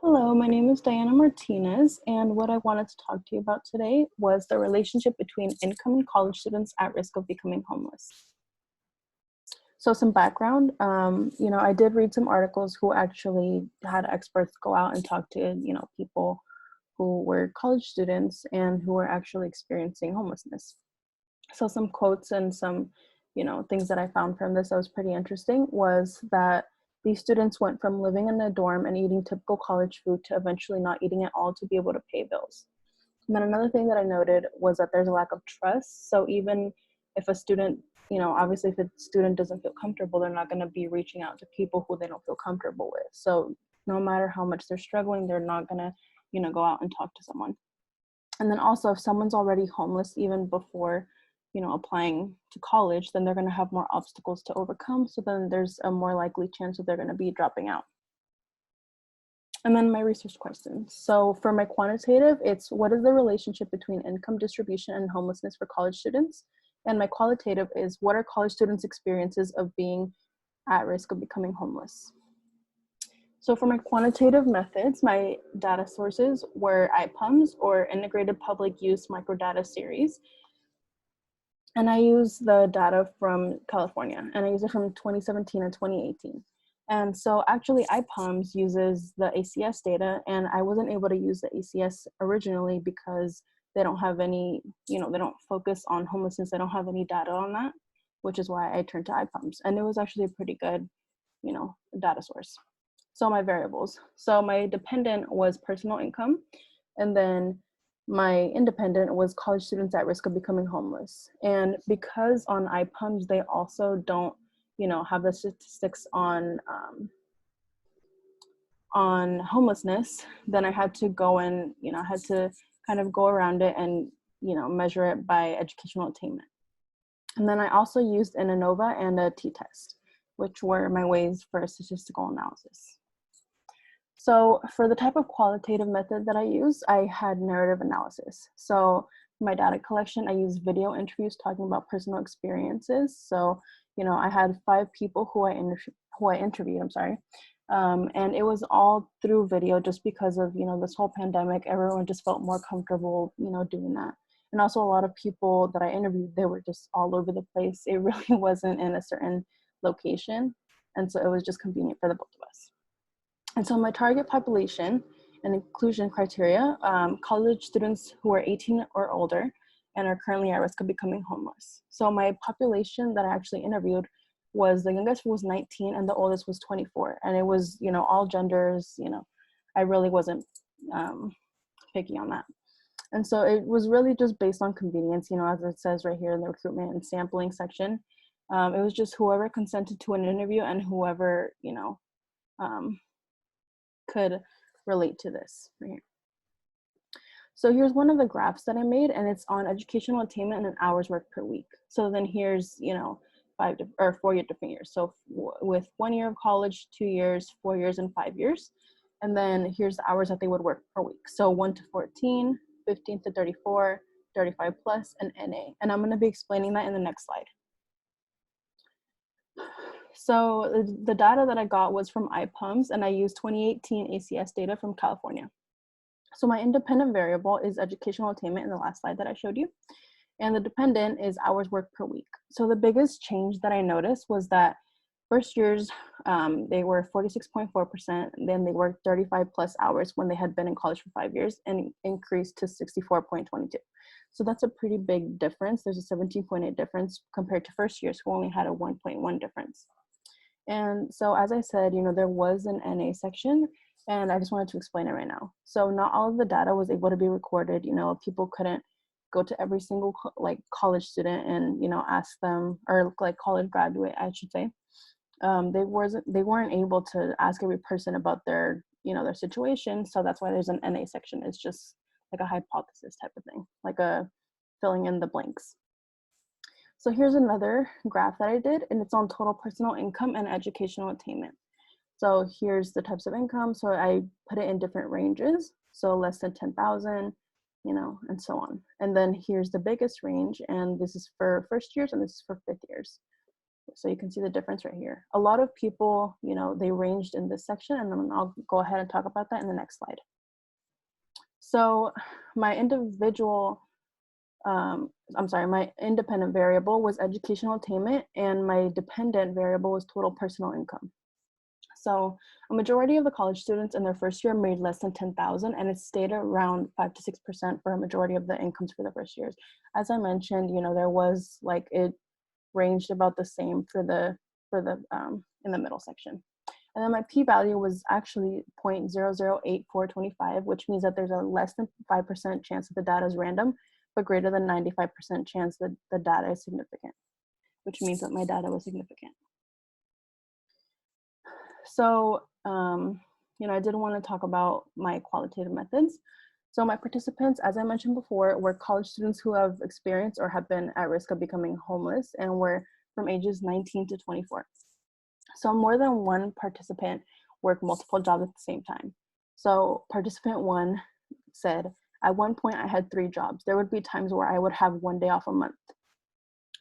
Hello, my name is Diana Martinez, and what I wanted to talk to you about today was the relationship between income and college students at risk of becoming homeless. So, some background, I did read some articles who actually had experts go out and talk to, people who were college students and who were actually experiencing homelessness. So, some quotes and some, things that I found from this that was pretty interesting was that these students went from living in a dorm and eating typical college food to eventually not eating at all to be able to pay bills. And then another thing that I noted was that there's a lack of trust. So even if a student, obviously if a student doesn't feel comfortable, they're not going to be reaching out to people who they don't feel comfortable with. So no matter how much they're struggling, they're not going to, go out and talk to someone. And then also if someone's already homeless even before, applying to college, then they're going to have more obstacles to overcome. So then there's a more likely chance that they're going to be dropping out. And then my research questions. So for my quantitative, it's what is the relationship between income distribution and homelessness for college students? And my qualitative is what are college students' experiences of being at risk of becoming homeless? So for my quantitative methods, my data sources were IPUMS, or Integrated Public Use Microdata Series. And I use the data from California, and I use it from 2017 and 2018. And so actually IPUMS uses the ACS data, and I wasn't able to use the ACS originally because they don't have any, they don't focus on homelessness. They don't have any data on that, which is why I turned to IPUMS. And it was actually a pretty good, data source. So my variables. So my dependent was personal income, and then my independent was college students at risk of becoming homeless. And because on IPUMS, they also don't, have the statistics on homelessness, then I had to go and, I had to kind of go around it and, measure it by educational attainment. And then I also used an ANOVA and a t-test, which were my ways for statistical analysis. So for the type of qualitative method that I use, I had narrative analysis. So for my data collection, I used video interviews talking about personal experiences. So, I had 5 people who I interviewed, and it was all through video just because of, this whole pandemic. Everyone just felt more comfortable, doing that. And also a lot of people that I interviewed, they were just all over the place. It really wasn't in a certain location. And so it was just convenient for the both of us. And so my target population and inclusion criteria, college students who are 18 or older and are currently at risk of becoming homeless. So my population that I actually interviewed was, the youngest was 19 and the oldest was 24. And it was, all genders, I really wasn't picky on that. And so it was really just based on convenience, as it says right here in the recruitment and sampling section. It was just whoever consented to an interview and whoever, um, could relate to this right here. So here's one of the graphs that I made, and it's on educational attainment and hours worked per week. So then here's, 4 different years. So with 1 year of college, 2 years, 4 years, and 5 years. And then here's the hours that they would work per week. So 1 to 14, 15 to 34, 35 plus, and NA. And I'm going to be explaining that in the next slide. So the data that I got was from IPUMS, and I used 2018 ACS data from California. So my independent variable is educational attainment in the last slide that I showed you. And the dependent is hours worked per week. So the biggest change that I noticed was that first years, they were 46.4%, then they worked 35 plus hours when they had been in college for 5 years, and increased to 64.22. So that's a pretty big difference. There's a 17.8 difference compared to first years who only had a 1.1 difference. And so, as I said, there was an NA section, and I just wanted to explain it right now. So not all of the data was able to be recorded. People couldn't go to every single college student and, ask them, or like college graduate, I should say. They weren't able to ask every person about their, their situation. So that's why there's an NA section. It's just like a hypothesis type of thing, like a filling in the blanks. So here's another graph that I did, and it's on total personal income and educational attainment. So here's the types of income. So I put it in different ranges. So less than 10,000, and so on. And then here's the biggest range, and this is for first years and this is for 5th years. So you can see the difference right here. A lot of people, they ranged in this section, and then I'll go ahead and talk about that in the next slide. So my my independent variable was educational attainment, and my dependent variable was total personal income. So a majority of the college students in their first year made less than 10,000, and it stayed around 5 to 6% for a majority of the incomes for the first years. As I mentioned, there was it ranged about the same for the in the middle section. And then my p-value was actually 0.008425, which means that there's a less than 5% chance that the data is random, but greater than 95% chance that the data is significant, which means that my data was significant. So, I did want to talk about my qualitative methods. So my participants, as I mentioned before, were college students who have experienced or have been at risk of becoming homeless and were from ages 19 to 24. So more than one participant worked multiple jobs at the same time. So participant 1 said, at one point I had 3 jobs. There would be times where I would have 1 day off a month.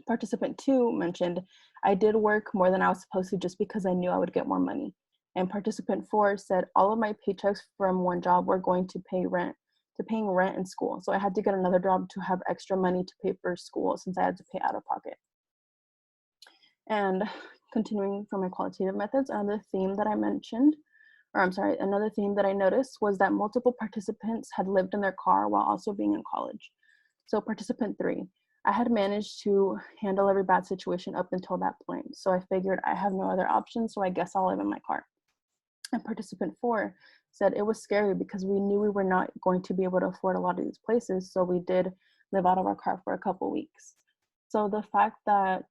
Participant 2 mentioned, I did work more than I was supposed to just because I knew I would get more money. And participant 4 said, all of my paychecks from one job were going to paying rent in school. So I had to get another job to have extra money to pay for school since I had to pay out of pocket. And continuing from my qualitative methods, another theme that I noticed was that multiple participants had lived in their car while also being in college. So participant 3, I had managed to handle every bad situation up until that point. So I figured I have no other option, so I guess I'll live in my car. And participant 4 said it was scary because we knew we were not going to be able to afford a lot of these places, so we did live out of our car for a couple weeks. So the fact that,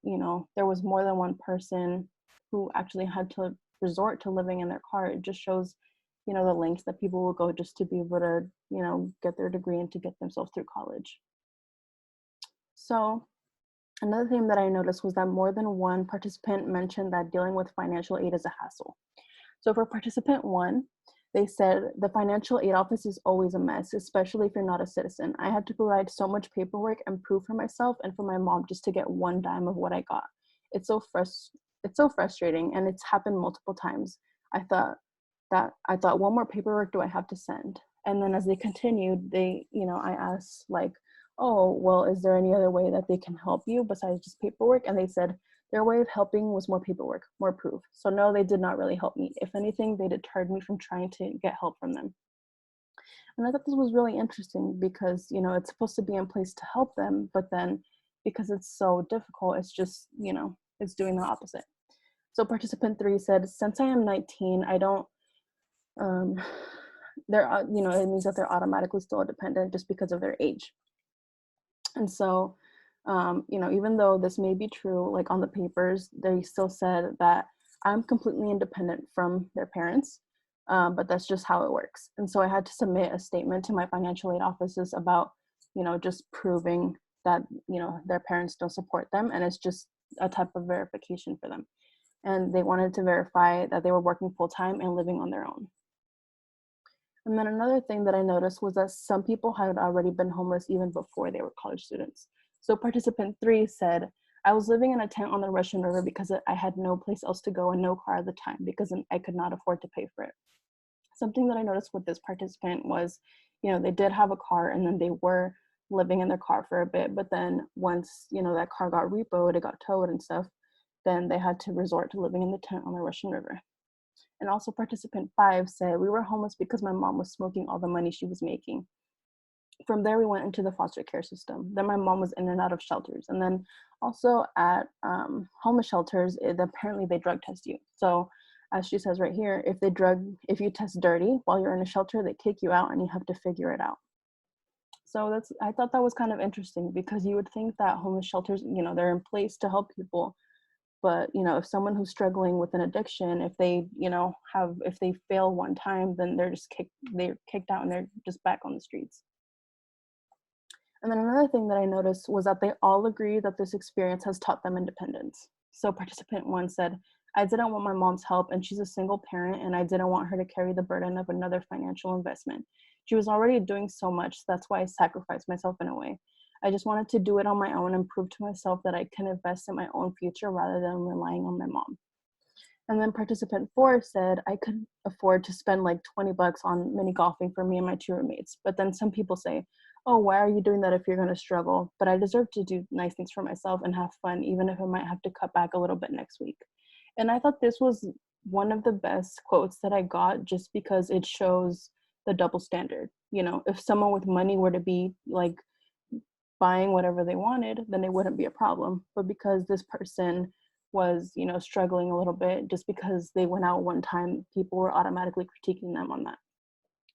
there was more than one person who actually had to resort to living in their car, it just shows, the lengths that people will go just to be able to, get their degree and to get themselves through college. So another thing that I noticed was that more than one participant mentioned that dealing with financial aid is a hassle. So for participant 1, they said, the financial aid office is always a mess, especially if you're not a citizen. I had to provide so much paperwork and proof for myself and for my mom just to get 1 dime of what I got. It's so frustrating, and it's happened multiple times. I thought, one more paperwork do I have to send? And then as they continued, I asked oh, well, is there any other way that they can help you besides just paperwork? And they said, their way of helping was more paperwork, more proof. So no, they did not really help me. If anything, they deterred me from trying to get help from them. And I thought this was really interesting because, it's supposed to be in place to help them, but then because it's so difficult, it's just, it's doing the opposite. So participant 3 said, since I am 19, I don't, it means that they're automatically still a dependent just because of their age. And so, even though this may be true, on the papers, they still said that I'm completely independent from their parents, but that's just how it works. And so I had to submit a statement to my financial aid offices about, just proving that, their parents don't support them. And it's just a type of verification for them. And they wanted to verify that they were working full-time and living on their own. And then another thing that I noticed was that some people had already been homeless even before they were college students. So participant 3 said, I was living in a tent on the Russian River because I had no place else to go and no car at the time because I could not afford to pay for it. Something that I noticed with this participant was, they did have a car and then they were living in their car for a bit, but then once, that car got repoed, it got towed and stuff, then they had to resort to living in the tent on the Russian River. And also participant 5 said, we were homeless because my mom was smoking all the money she was making. From there, we went into the foster care system. Then my mom was in and out of shelters. And then also at homeless shelters, apparently they drug test you. So as she says right here, if you test dirty while you're in a shelter, they take you out and you have to figure it out. So I thought that was kind of interesting because you would think that homeless shelters, they're in place to help people. But, if someone who's struggling with an addiction, if they, if they fail one time, then they're kicked out and they're just back on the streets. And then another thing that I noticed was that they all agree that this experience has taught them independence. So participant 1 said, I didn't want my mom's help and she's a single parent and I didn't want her to carry the burden of another financial investment. She was already doing so much, so that's why I sacrificed myself in a way. I just wanted to do it on my own and prove to myself that I can invest in my own future rather than relying on my mom. And then participant 4 said I could afford to spend like $20 on mini golfing for me and my 2 roommates. But then some people say, oh, why are you doing that if you're going to struggle? But I deserve to do nice things for myself and have fun, even if I might have to cut back a little bit next week. And I thought this was one of the best quotes that I got, just because it shows the double standard. You know, if someone with money were to be like buying whatever they wanted, then it wouldn't be a problem. But because this person was, you know, struggling a little bit, just because they went out one time, people were automatically critiquing them on that.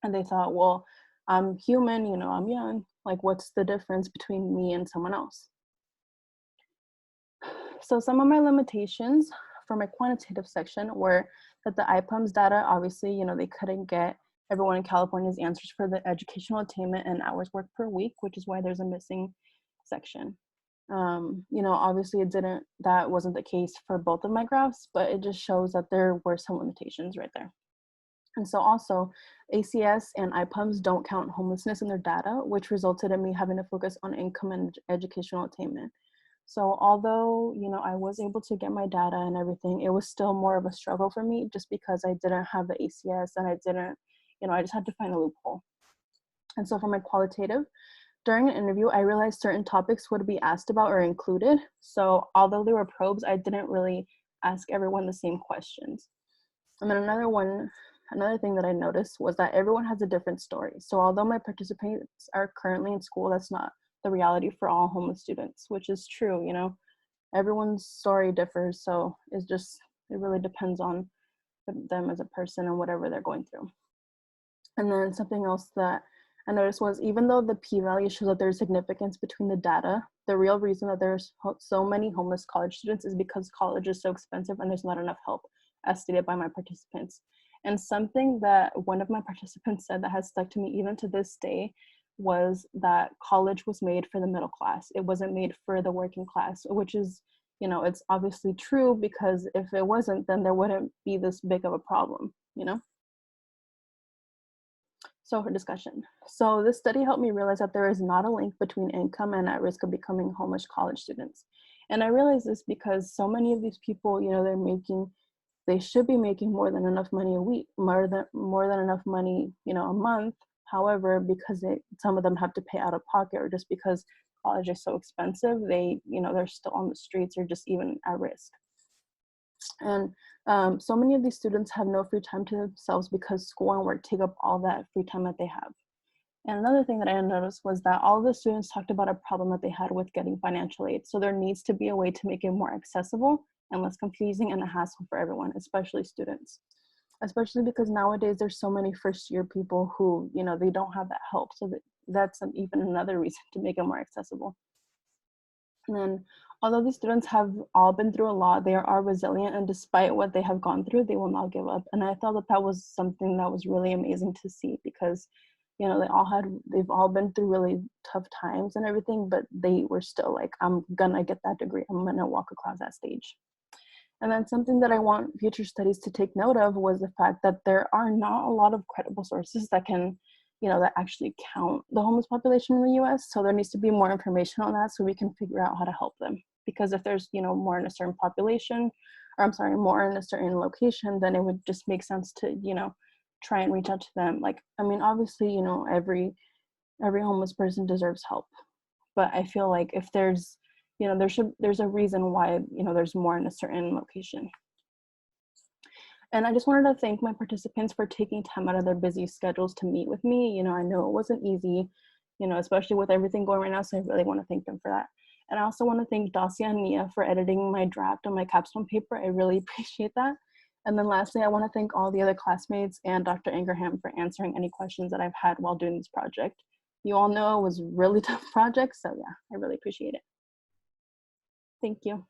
And they thought, well, I'm human, you know, I'm young. Like, what's the difference between me and someone else? So some of my limitations for my quantitative section were that the IPUMS data, obviously, you know, they couldn't get everyone in California's answers for the educational attainment and hours worked per week, which is why there's a missing section. You know, obviously that wasn't the case for both of my graphs, but it just shows that there were some limitations right there. And so also ACS and IPUMS don't count homelessness in their data, which resulted in me having to focus on income and educational attainment. So although, you know, I was able to get my data and everything, it was still more of a struggle for me just because I didn't have the ACS and I didn't, you know, I just had to find a loophole. And so for my qualitative, during an interview, I realized certain topics would be asked about or included. So although there were probes, I didn't really ask everyone the same questions. And then another thing that I noticed was that everyone has a different story. So although my participants are currently in school, that's not the reality for all homeless students, which is true, you know. Everyone's story differs, so it really depends on them as a person and whatever they're going through. And then something else that I noticed was, even though the p-value shows that there's significance between the data, the real reason that there's so many homeless college students is because college is so expensive and there's not enough help, as stated by my participants. And something that one of my participants said that has stuck to me even to this day was that college was made for the middle class. It wasn't made for the working class, which is, you know, it's obviously true, because if it wasn't, then there wouldn't be this big of a problem, you know? So for discussion. So this study helped me realize that there is not a link between income and at risk of becoming homeless college students. And I realize this because so many of these people, you know, they should be making more than enough money a week, more than enough money, you know, a month. However, because some of them have to pay out of pocket, or just because college is so expensive, you know, they're still on the streets or just even at risk. And so many of these students have no free time to themselves because school and work take up all that free time that they have. And another thing that I noticed was that all of the students talked about a problem that they had with getting financial aid. So there needs to be a way to make it more accessible and less confusing and a hassle for everyone, especially students. Especially because nowadays there's so many first-year people who, you know, they don't have that help. So that's even another reason to make it more accessible. And then, although these students have all been through a lot, they are resilient, and despite what they have gone through, they will not give up. And I thought that was something that was really amazing to see, because, you know, they've all been through really tough times and everything, but they were still like, I'm gonna get that degree. I'm gonna walk across that stage. And then something that I want future studies to take note of was the fact that there are not a lot of credible sources that can, you know, that actually count the homeless population in the US. So there needs to be more information on that so we can figure out how to help them. Because if there's, you know, more in a certain population, or I'm sorry, more in a certain location, then it would just make sense to, you know, try and reach out to them. Like, I mean, obviously, you know, every homeless person deserves help. But I feel like if there's, you know, there's a reason why, you know, there's more in a certain location. And I just wanted to thank my participants for taking time out of their busy schedules to meet with me. You know, I know it wasn't easy, you know, especially with everything going right now. So I really want to thank them for that. And I also want to thank Dacia and Nia for editing my draft on my capstone paper. I really appreciate that. And then lastly, I want to thank all the other classmates and Dr. Ingraham for answering any questions that I've had while doing this project. You all know it was a really tough project, so yeah, I really appreciate it. Thank you.